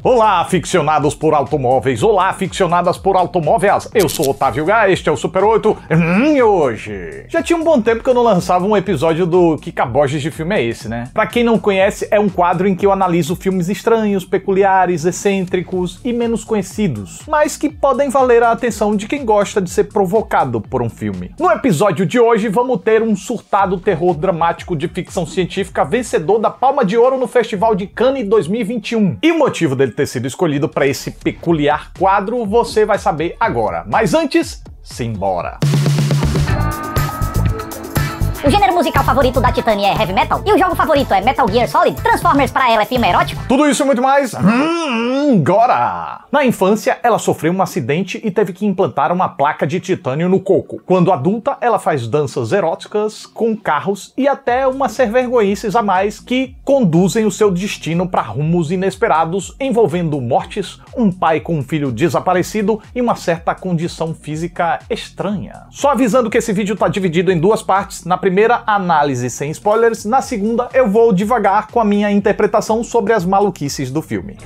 Olá, aficionados por automóveis, olá, aficionadas por automóveis, eu sou Otávio Gá, este é o Super 8, e hoje... Já tinha um bom tempo que eu não lançava um episódio do Que Caboges de Filme é Esse, né? Pra quem não conhece, é um quadro em que eu analiso filmes estranhos, peculiares, excêntricos e menos conhecidos, mas que podem valer a atenção de quem gosta de ser provocado por um filme. No episódio de hoje, vamos ter um surtado terror dramático de ficção científica vencedor da Palma de Ouro no Festival de Cannes 2021. E o motivo dele ter sido escolhido para esse peculiar quadro, você vai saber agora. Mas antes, simbora! O gênero musical favorito da Titânia é heavy metal? E o jogo favorito é Metal Gear Solid? Transformers pra ela é filme erótico? Tudo isso e muito mais, agora! Na infância, ela sofreu um acidente e teve que implantar uma placa de titânio no coco. Quando adulta, ela faz danças eróticas com carros e até umas servergonhices a mais que conduzem o seu destino para rumos inesperados, envolvendo mortes, um pai com um filho desaparecido e uma certa condição física estranha. Só avisando que esse vídeo tá dividido em duas partes. Na primeira, análise sem spoilers. Na segunda, eu vou devagar com a minha interpretação sobre as maluquices do filme.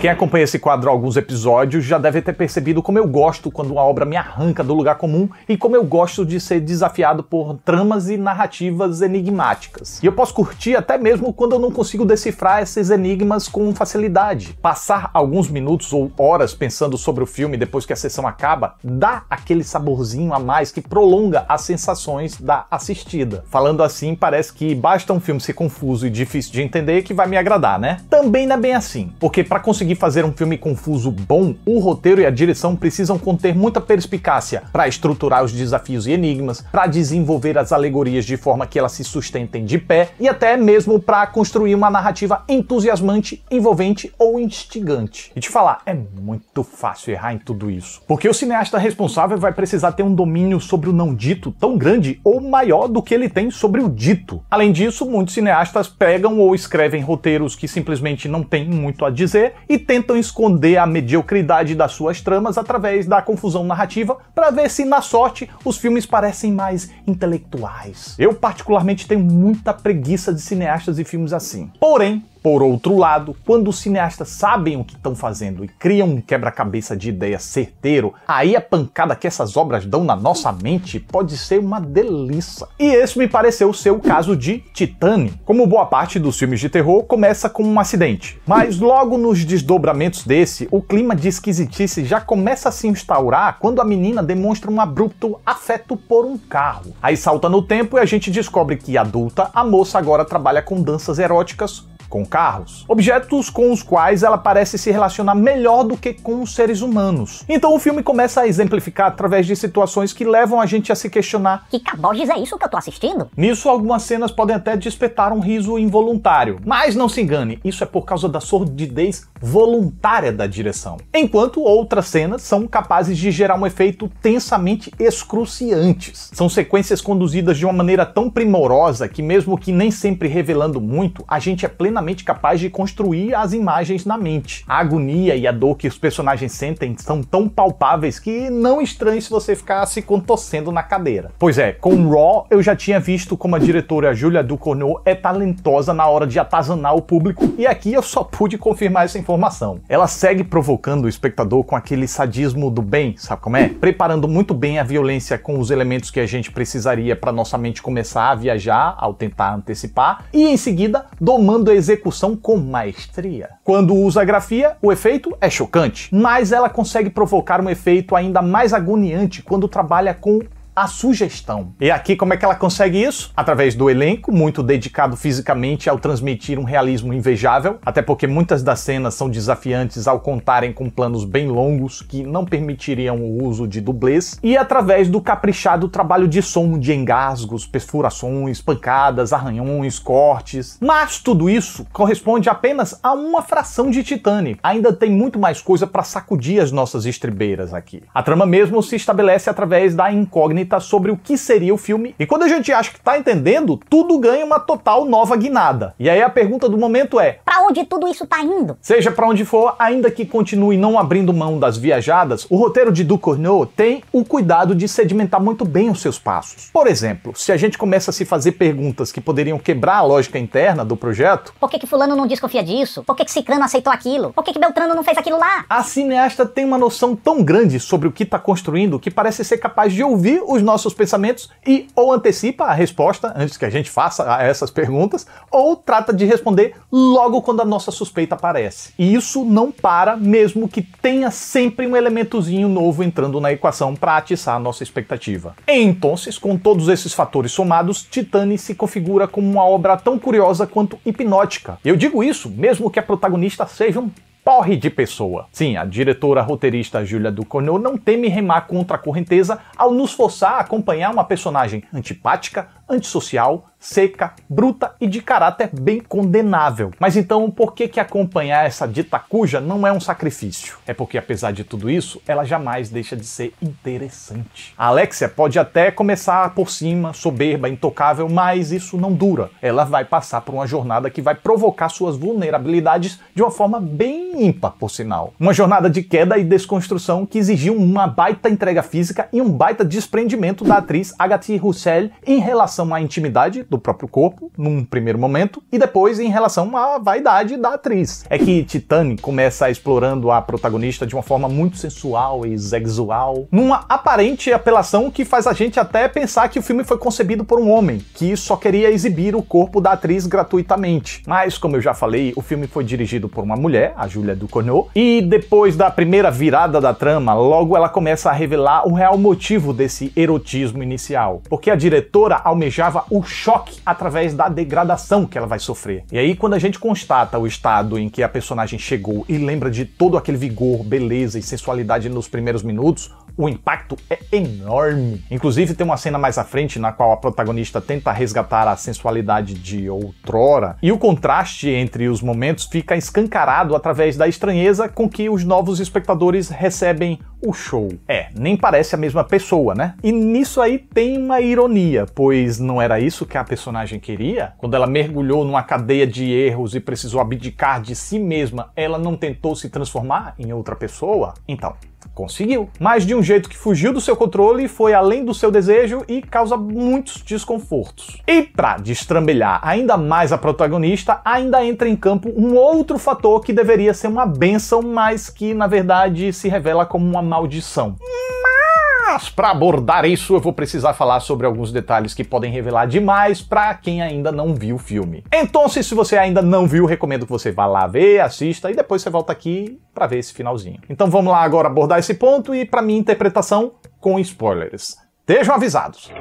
Quem acompanha esse quadro há alguns episódios já deve ter percebido como eu gosto quando uma obra me arranca do lugar comum e como eu gosto de ser desafiado por tramas e narrativas enigmáticas. E eu posso curtir até mesmo quando eu não consigo decifrar esses enigmas com facilidade. Passar alguns minutos ou horas pensando sobre o filme depois que a sessão acaba dá aquele saborzinho a mais que prolonga as sensações da assistida. Falando assim, parece que basta um filme ser confuso e difícil de entender que vai me agradar, né? Também não é bem assim, porque para conseguir fazer um filme confuso bom, o roteiro e a direção precisam conter muita perspicácia para estruturar os desafios e enigmas, para desenvolver as alegorias de forma que elas se sustentem de pé e até mesmo para construir uma narrativa entusiasmante, envolvente ou instigante. E te falar, é muito fácil errar em tudo isso, porque o cineasta responsável vai precisar ter um domínio sobre o não dito tão grande ou maior do que ele tem sobre o dito. Além disso, muitos cineastas pegam ou escrevem roteiros que simplesmente não têm muito a dizer e tentam esconder a mediocridade das suas tramas através da confusão narrativa para ver se, na sorte, os filmes parecem mais intelectuais. Eu particularmente tenho muita preguiça de cineastas e filmes assim. Porém, por outro lado, quando os cineastas sabem o que estão fazendo e criam um quebra-cabeça de ideia certeiro, aí a pancada que essas obras dão na nossa mente pode ser uma delícia. E esse me pareceu ser o caso de Titane. Como boa parte dos filmes de terror, começa com um acidente. Mas logo nos desdobramentos desse, o clima de esquisitice já começa a se instaurar quando a menina demonstra um abrupto afeto por um carro. Aí salta no tempo e a gente descobre que, adulta, a moça agora trabalha com danças eróticas com carros, objetos com os quais ela parece se relacionar melhor do que com os seres humanos. Então o filme começa a exemplificar através de situações que levam a gente a se questionar: que caboges é isso que eu tô assistindo? Nisso, algumas cenas podem até despertar um riso involuntário, mas não se engane, isso é por causa da sordidez voluntária da direção. Enquanto outras cenas são capazes de gerar um efeito tensamente excruciantes. São sequências conduzidas de uma maneira tão primorosa que, mesmo que nem sempre revelando muito, a gente é plenamente capaz de construir as imagens na mente. A agonia e a dor que os personagens sentem são tão palpáveis que não estranhe se você ficar se contorcendo na cadeira. Pois é, com Raw eu já tinha visto como a diretora Julia Ducournau é talentosa na hora de atazanar o público, e aqui eu só pude confirmar essa informação. Ela segue provocando o espectador com aquele sadismo do bem, sabe como é? Preparando muito bem a violência com os elementos que a gente precisaria para nossa mente começar a viajar ao tentar antecipar, e em seguida domando a execução com maestria. Quando usa a grafia, o efeito é chocante, mas ela consegue provocar um efeito ainda mais agoniante quando trabalha com a sugestão. E aqui como é que ela consegue isso? Através do elenco, muito dedicado fisicamente ao transmitir um realismo invejável, até porque muitas das cenas são desafiantes ao contarem com planos bem longos que não permitiriam o uso de dublês, e através do caprichado trabalho de som de engasgos, perfurações, pancadas, arranhões, cortes. Mas tudo isso corresponde apenas a uma fração de Titane. Ainda tem muito mais coisa para sacudir as nossas estribeiras aqui. A trama mesmo se estabelece através da incógnita incógnita sobre o que seria o filme, e quando a gente acha que tá entendendo, tudo ganha uma total nova guinada. E aí a pergunta do momento é: pra onde tudo isso tá indo? Seja pra onde for, ainda que continue não abrindo mão das viajadas, o roteiro de Ducournau tem o cuidado de sedimentar muito bem os seus passos. Por exemplo, se a gente começa a se fazer perguntas que poderiam quebrar a lógica interna do projeto... Por que fulano não desconfia disso? Por que Cicrano aceitou aquilo? Por que Beltrano não fez aquilo lá? A cineasta tem uma noção tão grande sobre o que está construindo que parece ser capaz de ouvir os nossos pensamentos e ou antecipa a resposta antes que a gente faça a essas perguntas, ou trata de responder logo quando a nossa suspeita aparece. E isso não para, mesmo que tenha sempre um elementozinho novo entrando na equação para atiçar a nossa expectativa. Então, com todos esses fatores somados, Titane se configura como uma obra tão curiosa quanto hipnótica. Eu digo isso mesmo que a protagonista seja um porre de pessoa. Sim, a diretora roteirista Julia Ducournau não teme remar contra a correnteza ao nos forçar a acompanhar uma personagem antipática, antissocial, seca, bruta e de caráter bem condenável. Mas então, por que acompanhar essa dita cuja não é um sacrifício? É porque, apesar de tudo isso, ela jamais deixa de ser interessante. A Alexia pode até começar por cima, soberba, intocável, mas isso não dura. Ela vai passar por uma jornada que vai provocar suas vulnerabilidades de uma forma bem ímpar, por sinal. Uma jornada de queda e desconstrução que exigiu uma baita entrega física e um baita desprendimento da atriz Agathe Roussel em relação à intimidade do próprio corpo, num primeiro momento, e depois em relação à vaidade da atriz. É que Titane começa explorando a protagonista de uma forma muito sensual e sexual, numa aparente apelação que faz a gente até pensar que o filme foi concebido por um homem, que só queria exibir o corpo da atriz gratuitamente. Mas, como eu já falei, o filme foi dirigido por uma mulher, a Julia Ducournau, e depois da primeira virada da trama, logo ela começa a revelar o real motivo desse erotismo inicial. Porque a diretora almejava o choque através da degradação que ela vai sofrer. E aí, quando a gente constata o estado em que a personagem chegou e lembra de todo aquele vigor, beleza e sensualidade nos primeiros minutos, o impacto é enorme. Inclusive, tem uma cena mais à frente na qual a protagonista tenta resgatar a sensualidade de outrora, e o contraste entre os momentos fica escancarado através da estranheza com que os novos espectadores recebem o show. Nem parece a mesma pessoa, né? E nisso aí tem uma ironia, pois não era isso que a personagem queria? Quando ela mergulhou numa cadeia de erros e precisou abdicar de si mesma, ela não tentou se transformar em outra pessoa? Então, conseguiu. Mas de um jeito que fugiu do seu controle, foi além do seu desejo e causa muitos desconfortos. E pra destrambelhar ainda mais a protagonista, ainda entra em campo um outro fator que deveria ser uma bênção, mas que na verdade se revela como uma maldição. Mas para abordar isso, eu vou precisar falar sobre alguns detalhes que podem revelar demais para quem ainda não viu o filme. Então, se você ainda não viu, recomendo que você vá lá ver, assista e depois você volta aqui para ver esse finalzinho. Então vamos lá agora abordar esse ponto e, para minha interpretação, com spoilers. Estejam avisados.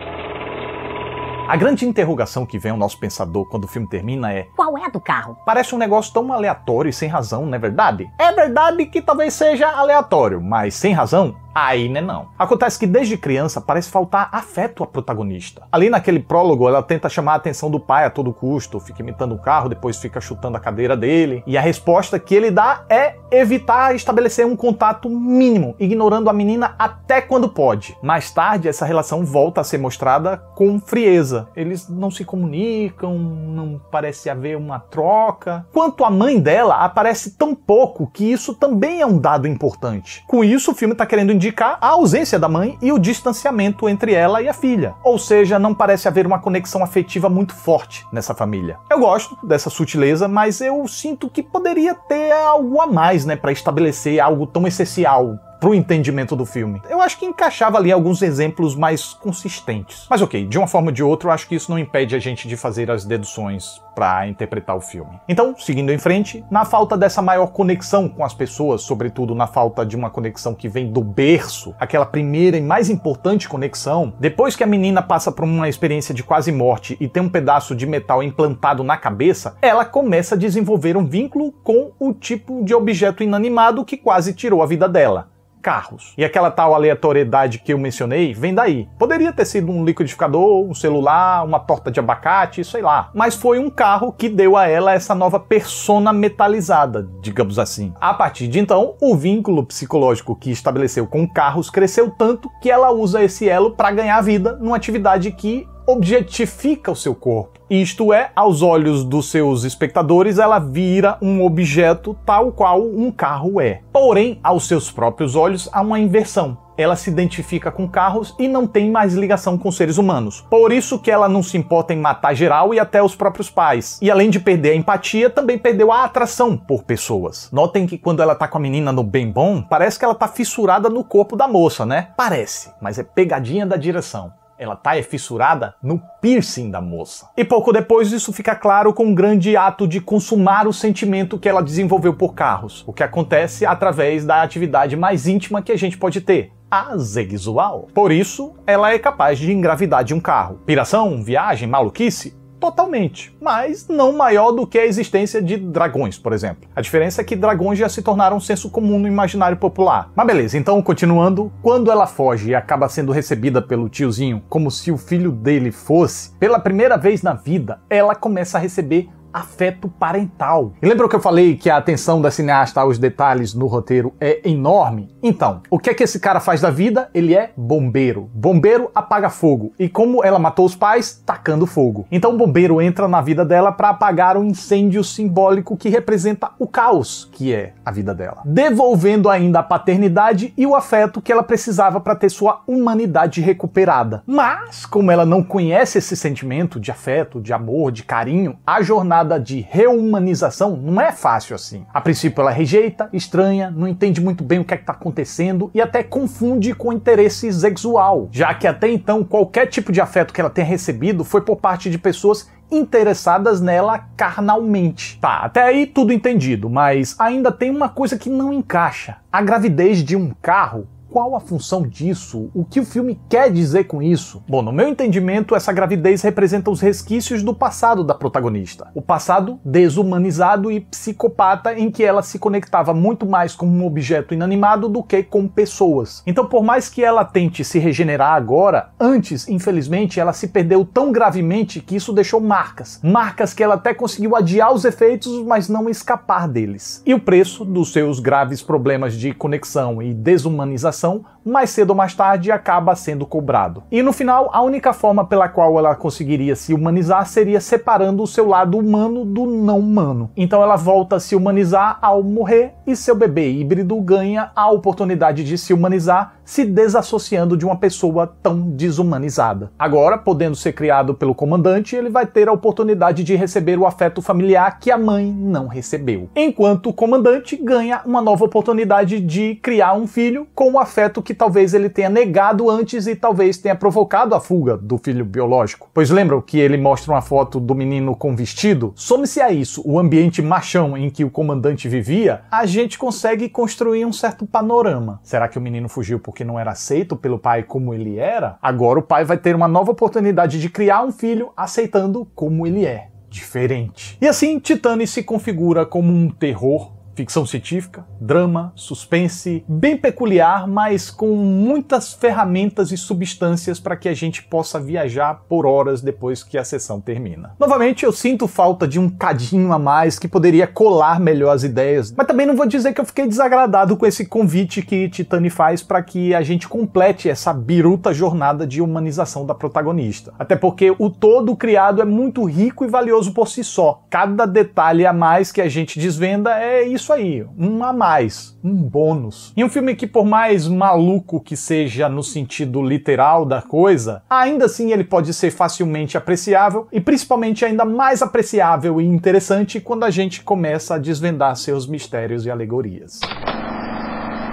A grande interrogação que vem ao nosso pensador quando o filme termina é: qual é a do carro? Parece um negócio tão aleatório e sem razão, não é verdade? É verdade que talvez seja aleatório, mas sem razão? Aí, né, não. Acontece que desde criança parece faltar afeto à protagonista. Ali naquele prólogo, ela tenta chamar a atenção do pai a todo custo, fica imitando o carro, depois fica chutando a cadeira dele, e a resposta que ele dá é evitar estabelecer um contato mínimo, ignorando a menina até quando pode. Mais tarde, essa relação volta a ser mostrada com frieza. Eles não se comunicam, não parece haver uma troca. Quanto à mãe dela, aparece tão pouco que isso também é um dado importante. Com isso, o filme está querendo indicar a ausência da mãe e o distanciamento entre ela e a filha. Ou seja, não parece haver uma conexão afetiva muito forte nessa família. Eu gosto dessa sutileza, mas eu sinto que poderia ter algo a mais, né, para estabelecer algo tão essencial pro entendimento do filme. Eu acho que encaixava ali alguns exemplos mais consistentes. Mas ok, de uma forma ou de outra, eu acho que isso não impede a gente de fazer as deduções para interpretar o filme. Então, seguindo em frente, na falta dessa maior conexão com as pessoas, sobretudo na falta de uma conexão que vem do berço, aquela primeira e mais importante conexão, depois que a menina passa por uma experiência de quase morte e tem um pedaço de metal implantado na cabeça, ela começa a desenvolver um vínculo com o tipo de objeto inanimado que quase tirou a vida dela. carros. E aquela tal aleatoriedade que eu mencionei vem daí. Poderia ter sido um liquidificador, um celular, uma torta de abacate, sei lá. Mas foi um carro que deu a ela essa nova persona metalizada, digamos assim. A partir de então, o vínculo psicológico que estabeleceu com carros cresceu tanto que ela usa esse elo para ganhar vida numa atividade que objetifica o seu corpo. Isto é, aos olhos dos seus espectadores, ela vira um objeto tal qual um carro é. Porém, aos seus próprios olhos, há uma inversão. Ela se identifica com carros e não tem mais ligação com seres humanos. Por isso que ela não se importa em matar geral e até os próprios pais. E além de perder a empatia, também perdeu a atração por pessoas. Notem que quando ela tá com a menina no bem bom, parece que ela tá fissurada no corpo da moça, né? Parece, mas é pegadinha da direção. Ela tá fissurada no piercing da moça. E pouco depois isso fica claro com um grande ato de consumar o sentimento que ela desenvolveu por carros, o que acontece através da atividade mais íntima que a gente pode ter, a sexual. Por isso, ela é capaz de engravidar de um carro. Piração, viagem, maluquice? Totalmente, mas não maior do que a existência de dragões, por exemplo. A diferença é que dragões já se tornaram um senso comum no imaginário popular. Mas beleza, então continuando, quando ela foge e acaba sendo recebida pelo tiozinho como se o filho dele fosse, pela primeira vez na vida, ela começa a receber afeto parental. E lembra que eu falei que a atenção da cineasta aos detalhes no roteiro é enorme? Então, o que é que esse cara faz da vida? Ele é bombeiro. Bombeiro apaga fogo. E como ela matou os pais? Tacando fogo. Então o bombeiro entra na vida dela para apagar o incêndio simbólico que representa o caos, que é a vida dela. Devolvendo ainda a paternidade e o afeto que ela precisava para ter sua humanidade recuperada. Mas, como ela não conhece esse sentimento de afeto, de amor, de carinho, a jornada de reumanização não é fácil assim. A princípio ela rejeita, estranha, não entende muito bem o que é que está acontecendo e até confunde com interesse sexual, já que até então qualquer tipo de afeto que ela tenha recebido foi por parte de pessoas interessadas nela carnalmente. Tá, até aí tudo entendido, mas ainda tem uma coisa que não encaixa. A gravidez de um carro. Qual a função disso? O que o filme quer dizer com isso? Bom, no meu entendimento, essa gravidez representa os resquícios do passado da protagonista. O passado desumanizado e psicopata em que ela se conectava muito mais com um objeto inanimado do que com pessoas. Então, por mais que ela tente se regenerar agora, antes, infelizmente, ela se perdeu tão gravemente que isso deixou marcas. Marcas que ela até conseguiu adiar os efeitos, mas não escapar deles. E o preço dos seus graves problemas de conexão e desumanização mais cedo ou mais tarde acaba sendo cobrado. E no final, a única forma pela qual ela conseguiria se humanizar seria separando o seu lado humano do não humano. Então ela volta a se humanizar ao morrer e seu bebê híbrido ganha a oportunidade de se humanizar se desassociando de uma pessoa tão desumanizada. Agora, podendo ser criado pelo comandante, ele vai ter a oportunidade de receber o afeto familiar que a mãe não recebeu. Enquanto o comandante ganha uma nova oportunidade de criar um filho com o afeto que talvez ele tenha negado antes e talvez tenha provocado a fuga do filho biológico. Pois lembram que ele mostra uma foto do menino com vestido? Some-se a isso, o ambiente machão em que o comandante vivia, a gente consegue construir um certo panorama. Será que o menino fugiu porque não era aceito pelo pai como ele era? Agora o pai vai ter uma nova oportunidade de criar um filho aceitando como ele é, diferente. E assim, Titane se configura como um terror, ficção científica, drama, suspense, bem peculiar, mas com muitas ferramentas e substâncias para que a gente possa viajar por horas depois que a sessão termina. Novamente, eu sinto falta de um cadinho a mais que poderia colar melhor as ideias, mas também não vou dizer que eu fiquei desagradado com esse convite que Titane faz para que a gente complete essa biruta jornada de humanização da protagonista. Até porque o todo criado é muito rico e valioso por si só. Cada detalhe a mais que a gente desvenda é isso aí, um a mais, um bônus. E um filme que, por mais maluco que seja no sentido literal da coisa, ainda assim ele pode ser facilmente apreciável e principalmente ainda mais apreciável e interessante quando a gente começa a desvendar seus mistérios e alegorias.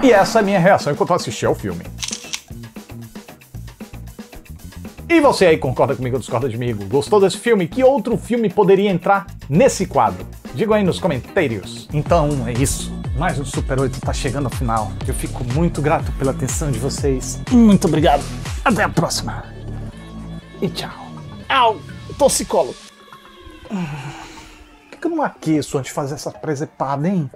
E essa é a minha reação enquanto eu assisti ao filme. E você aí concorda comigo ou discorda de mim? Gostou desse filme? Que outro filme poderia entrar nesse quadro? Diga aí nos comentários. Então é isso. Mais um Super 8 tá chegando ao final. Eu fico muito grato pela atenção de vocês. Muito obrigado. Até a próxima. E tchau. Au! Torcicolo. Por que eu não aqueço antes de fazer essa presepada, hein?